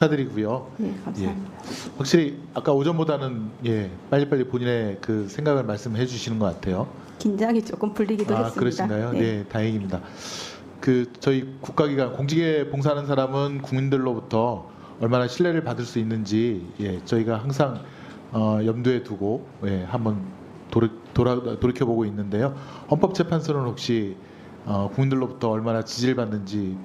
축하드리고요. 네, 감사합니다. 확실히 아까 오전보다는 빨리빨리 본인의 그 생각을 말씀해 주시는 것 같아요. 긴장이 조금 풀리기도 했습니다. 그러신가요? 네, 다행입니다. 그 저희 국가기관 공직에 봉사하는 사람은 국민들로부터 얼마나 신뢰를 받을 수 있는지 저희가 항상 염두에 두고 한번 돌이켜보고 있는데요. 헌법재판소는 혹시 국민들로부터 얼마나 지지를 받는지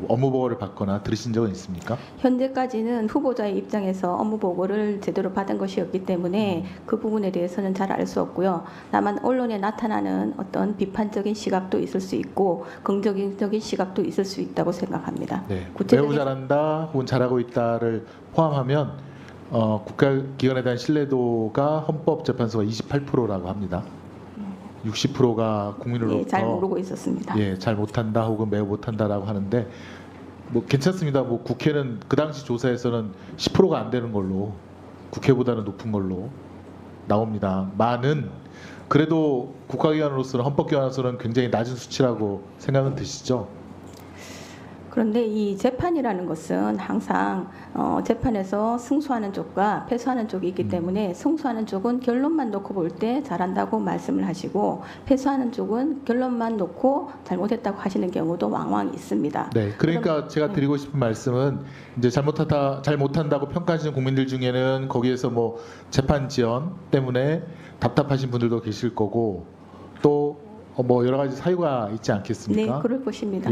업무 보고를 받거나 들으신 적은 있습니까? 현재까지는 후보자의 입장에서 업무 보고를 제대로 받은 것이었기 때문에 그 부분에 대해서는 잘 알 수 없고요. 다만 언론에 나타나는 어떤 비판적인 시각도 있을 수 있고 긍정적인 시각도 있을 수 있다고 생각합니다. 네, 매우 잘한다 혹은 잘하고 있다를 포함하면 국가기관에 대한 신뢰도가 헌법재판소가 28%라고 합니다. 60%가 국민으로부터 잘 모르고 있었습니다. 잘 못한다 혹은 매우 못한다라고 하는데 괜찮습니다. 국회는 그 당시 조사에서는 10%가 안 되는 걸로 국회보다는 높은 걸로 나옵니다. 많은 그래도 국가기관으로서는 헌법기관으로서는 굉장히 낮은 수치라고 생각은 드시죠? 그런데 이 재판이라는 것은 항상 재판에서 승소하는 쪽과 패소하는 쪽이 있기 때문에 승소하는 쪽은 결론만 놓고 볼 때 잘한다고 말씀을 하시고 패소하는 쪽은 결론만 놓고 잘못했다고 하시는 경우도 왕왕 있습니다. 네, 그러니까 제가 드리고 싶은 말씀은 이제 잘못한다고 평가하시는 국민들 중에는 거기에서 재판 지연 때문에 답답하신 분들도 계실 거고 또 여러 가지 사유가 있지 않겠습니까? 네, 그럴 것입니다.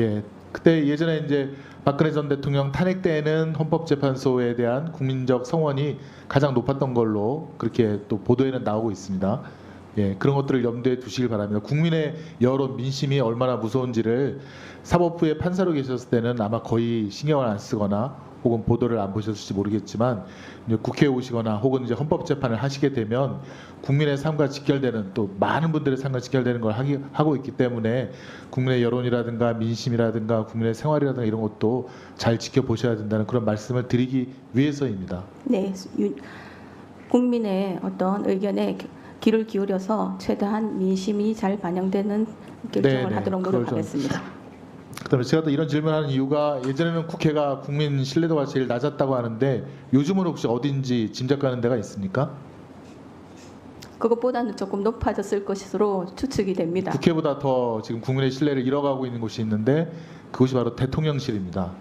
그때 예전에 이제 박근혜 전 대통령 탄핵 때에는 헌법재판소에 대한 국민적 성원이 가장 높았던 걸로 그렇게 또 보도에는 나오고 있습니다. 그런 것들을 염두에 두시길 바랍니다. 국민의 여론, 민심이 얼마나 무서운지를 사법부의 판사로 계셨을 때는 아마 거의 신경을 안 쓰거나 혹은 보도를 안 보셨을지 모르겠지만 이제 국회에 오시거나 혹은 이제 헌법재판을 하시게 되면 국민의 삶과 직결되는 또 많은 분들의 삶과 직결되는 걸 하고 있기 때문에 국민의 여론이라든가 민심이라든가 국민의 생활이라든가 이런 것도 잘 지켜보셔야 된다는 그런 말씀을 드리기 위해서입니다. 네, 국민의 어떤 의견에 귀를 기울여서 최대한 민심이 잘 반영되는 결정을 하도록 노력하겠습니다. 그다음에 제가 또 이런 질문하는 이유가 예전에는 국회가 국민 신뢰도가 제일 낮았다고 하는데 요즘은 혹시 어딘지 짐작가는 데가 있습니까? 그것보다는 조금 높아졌을 것으로 추측이 됩니다. 국회보다 더 지금 국민의 신뢰를 잃어가고 있는 곳이 있는데 그것이 바로 대통령실입니다.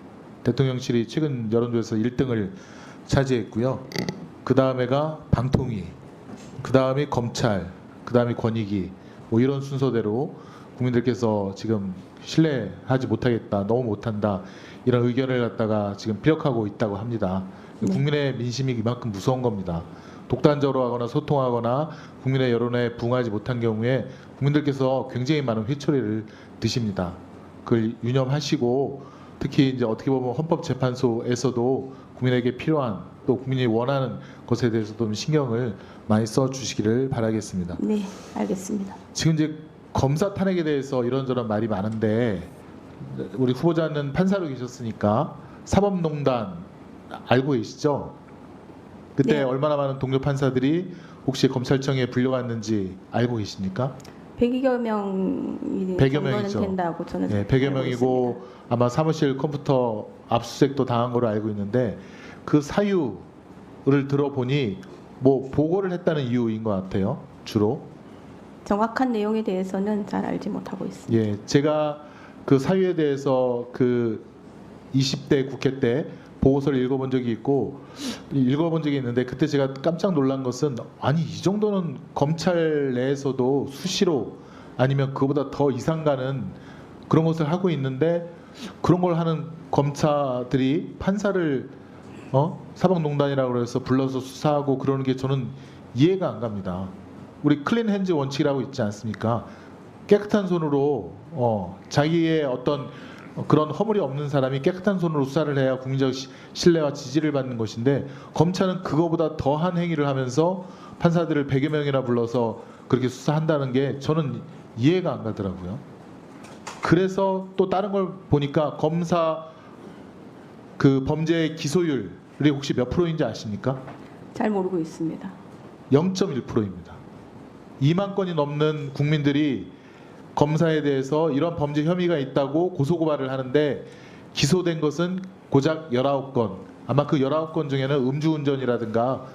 대통령실이 최근 여론조사에서 1등을 차지했고요. 그 다음에가 방통위, 그 다음이 검찰, 그 다음이 권익위 이런 순서대로 국민들께서 지금 신뢰하지 못하겠다, 너무 못한다 이런 의견을 갖다가 지금 피력하고 있다고 합니다. 국민의 민심이 이만큼 무서운 겁니다. 독단적으로 하거나 소통하거나 국민의 여론에 부응하지 못한 경우에 국민들께서 굉장히 많은 회초리를 드십니다. 그걸 유념하시고 특히 이제 어떻게 보면 헌법재판소에서도 국민에게 필요한 또 국민이 원하는 것에 대해서도 좀 신경을 많이 써 주시기를 바라겠습니다. 네, 알겠습니다. 지금 이제 검사 탄핵에 대해서 이런저런 말이 많은데 우리 후보자는 판사로 계셨으니까 사법농단 알고 계시죠? 그때 얼마나 많은 동료 판사들이 혹시 검찰청에 불려갔는지 알고 계십니까? 100여 명이 100여 명이죠. 된다고 저는 100여 명이고 아마 사무실 컴퓨터 압수수색도 당한 걸로 알고 있는데 그 사유를 들어보니 보고를 했다는 이유인 것 같아요. 주로. 정확한 내용에 대해서는 잘 알지 못하고 있습니다. 제가 그 사유에 대해서 그 20대 국회 때 보고서를 읽어본 적이 있는데 그때 제가 깜짝 놀란 것은 아니 이 정도는 검찰 내에서도 수시로 아니면 그보다 더 이상 가는 그런 것을 하고 있는데 그런 걸 하는 검사들이 판사를 사법농단이라고 해서 불러서 수사하고 그러는 게 저는 이해가 안 갑니다. 우리 클린 핸즈 원칙이라고 있지 않습니까? 깨끗한 손으로 자기의 어떤 그런 허물이 없는 사람이 깨끗한 손으로 수사를 해야 국민적 신뢰와 지지를 받는 것인데 검찰은 그거보다 더한 행위를 하면서 판사들을 100여 명이나 불러서 그렇게 수사한다는 게 저는 이해가 안 가더라고요. 그래서 또 다른 걸 보니까 검사 그 범죄 기소율이 혹시 몇 프로인지 아십니까? 잘 모르고 있습니다. 0.1%입니다. 2만 건이 넘는 국민들이 검사에 대해서 이런 범죄 혐의가 있다고 고소고발을 하는데 기소된 것은 고작 19건, 아마 그 19건 중에는 음주운전이라든가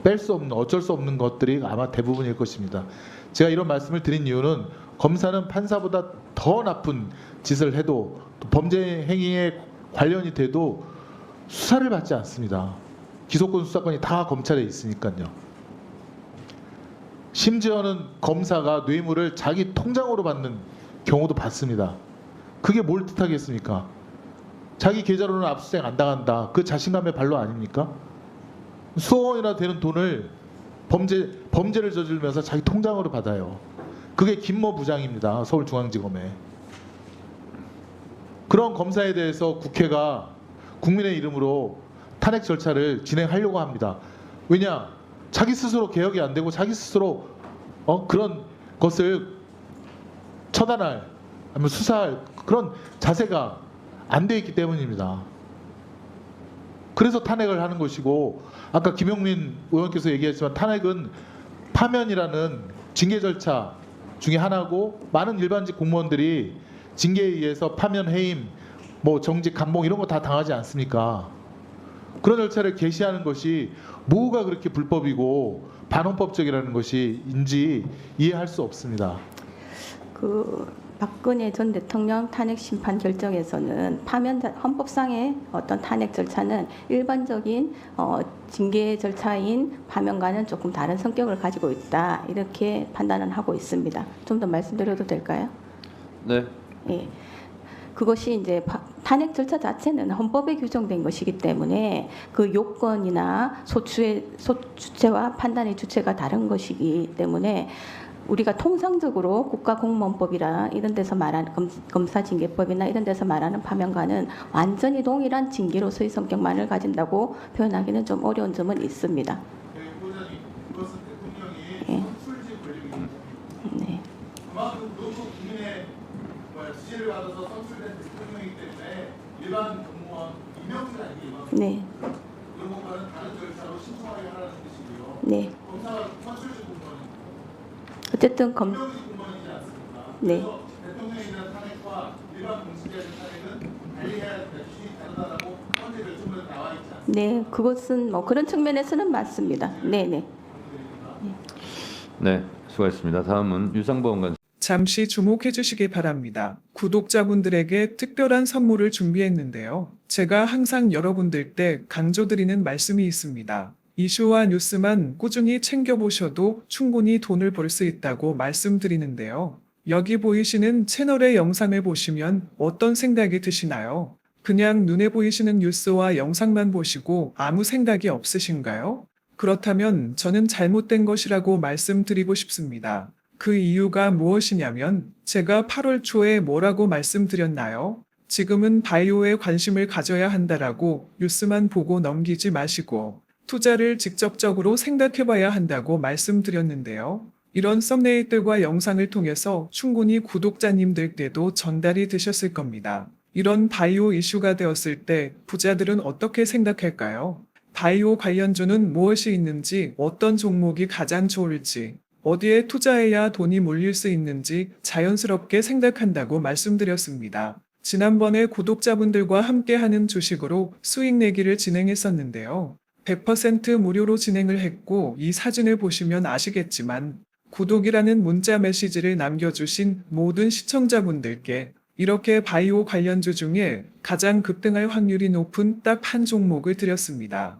뺄 수 없는 어쩔 수 없는 것들이 아마 대부분일 것입니다. 제가 이런 말씀을 드린 이유는 검사는 판사보다 더 나쁜 짓을 해도 또 범죄 행위에 관련이 돼도 수사를 받지 않습니다. 기소권 수사권이 다 검찰에 있으니까요. 심지어는 검사가 뇌물을 자기 통장으로 받는 경우도 봤습니다. 그게 뭘 뜻하겠습니까? 자기 계좌로는 압수수색 안 당한다. 그 자신감의 발로 아닙니까? 수억 원이나 되는 돈을 범죄를 저지르면서 자기 통장으로 받아요. 그게 김모 부장입니다. 서울중앙지검에. 그런 검사에 대해서 국회가 국민의 이름으로 탄핵 절차를 진행하려고 합니다. 왜냐? 자기 스스로 개혁이 안 되고 자기 스스로 그런 것을 처단할, 아니면 수사할 그런 자세가 안 돼 있기 때문입니다. 그래서 탄핵을 하는 것이고, 아까 김용민 의원께서 얘기했지만 탄핵은 파면이라는 징계 절차 중에 하나고, 많은 일반직 공무원들이 징계에 의해서 파면, 해임, 뭐 정직, 감봉 이런 거 다 당하지 않습니까? 그런 절차를 개시하는 것이 뭐가 그렇게 불법이고 반헌법적이라는 것인지 이해할 수 없습니다. 그 박근혜 전 대통령 탄핵 심판 결정에서는 헌법상의 어떤 탄핵 절차는 일반적인 징계 절차인 파면과는 조금 다른 성격을 가지고 있다, 이렇게 판단을 하고 있습니다. 좀 더 말씀드려도 될까요? 네. 예. 그것이 이제 탄핵 절차 자체는 헌법에 규정된 것이기 때문에 그 요건이나 소추체와 판단의 주체가 다른 것이기 때문에 우리가 통상적으로 국가공무원법이나 이런 데서 말하는 검사징계법이나 이런 데서 말하는 파면과는 완전히 동일한 징계로서의 성격만을 가진다고 표현하기는 좀 어려운 점은 있습니다. 보좌님, 그것은 대통령이 예. 선출직 권력입니다. 네. 그만큼 그것도 국민의 지지를 받아서 선출된 대통령이기 때문에 일반 공무원 임명제가 아니에요. 네. 그런 것과는 다른 절차로 신청하게 하라는 뜻이고요. 네. 검사가 선출직 공무원입니다. 어쨌든 임명직 공무원이지 않습니까? 네. 그래서 대통령에 대한 탄핵과 일반 공직에 대한 탄핵은 달리해야 된다, 기준이 다르다라고 헌재 결정문에 나와 있지 않습니까? 네, 그것은 뭐 그런 측면에서는 맞습니다. 네, 네. 네, 수고하셨습니다. 다음은 유상범 관. 잠시 주목해 주시기 바랍니다. 구독자분들에게 특별한 선물을 준비했는데요. 제가 항상 여러분들 때 강조드리는 말씀이 있습니다. 이슈와 뉴스만 꾸준히 챙겨보셔도 충분히 돈을 벌 수 있다고 말씀드리는데요. 여기 보이시는 채널의 영상을 보시면 어떤 생각이 드시나요? 그냥 눈에 보이시는 뉴스와 영상만 보시고 아무 생각이 없으신가요? 그렇다면 저는 잘못된 것이라고 말씀드리고 싶습니다. 그 이유가 무엇이냐면 제가 8월 초에 뭐라고 말씀드렸나요? 지금은 바이오에 관심을 가져야 한다라고 뉴스만 보고 넘기지 마시고 투자를 직접적으로 생각해봐야 한다고 말씀드렸는데요. 이런 썸네일들과 영상을 통해서 충분히 구독자님들께도 전달이 되셨을 겁니다. 이런 바이오 이슈가 되었을 때 부자들은 어떻게 생각할까요? 바이오 관련주는 무엇이 있는지, 어떤 종목이 가장 좋을지, 어디에 투자해야 돈이 몰릴 수 있는지 자연스럽게 생각한다고 말씀드렸습니다. 지난번에 구독자분들과 함께하는 주식으로 수익 내기를 진행했었는데요. 100% 무료로 진행을 했고, 이 사진을 보시면 아시겠지만 구독이라는 문자 메시지를 남겨주신 모든 시청자분들께 이렇게 바이오 관련주 중에 가장 급등할 확률이 높은 딱 한 종목을 드렸습니다.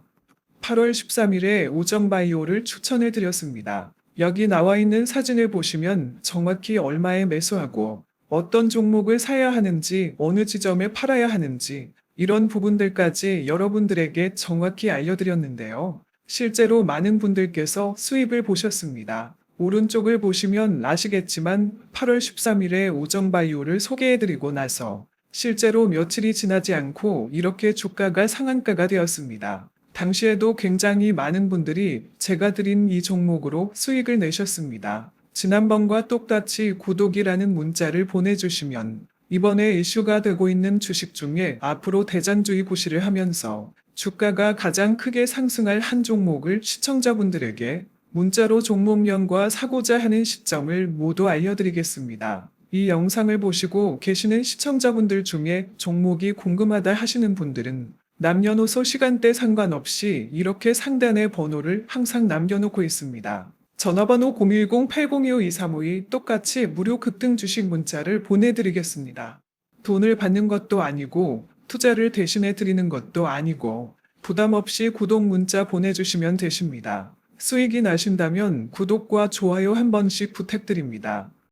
8월 13일에 우정바이오를 추천해 드렸습니다. 여기 나와 있는 사진을 보시면 정확히 얼마에 매수하고 어떤 종목을 사야 하는지, 어느 지점에 팔아야 하는지 이런 부분들까지 여러분들에게 정확히 알려드렸는데요. 실제로 많은 분들께서 수입을 보셨습니다. 오른쪽을 보시면 아시겠지만 8월 13일에 우정바이오를 소개해드리고 나서 실제로 며칠이 지나지 않고 이렇게 주가가 상한가가 되었습니다. 당시에도 굉장히 많은 분들이 제가 드린 이 종목으로 수익을 내셨습니다. 지난번과 똑같이 구독이라는 문자를 보내주시면 이번에 이슈가 되고 있는 주식 중에 앞으로 대장주의 구실을 하면서 주가가 가장 크게 상승할 한 종목을 시청자분들에게 문자로 종목명과 사고자 하는 시점을 모두 알려드리겠습니다. 이 영상을 보시고 계시는 시청자분들 중에 종목이 궁금하다 하시는 분들은 남녀노소 시간대 상관없이 이렇게 상단에 번호를 항상 남겨놓고 있습니다. 전화번호 010-8025-2352 똑같이 무료 급등 주식 문자를 보내드리겠습니다. 돈을 받는 것도 아니고 투자를 대신해 드리는 것도 아니고 부담 없이 구독 문자 보내주시면 되십니다. 수익이 나신다면 구독과 좋아요 한 번씩 부탁드립니다.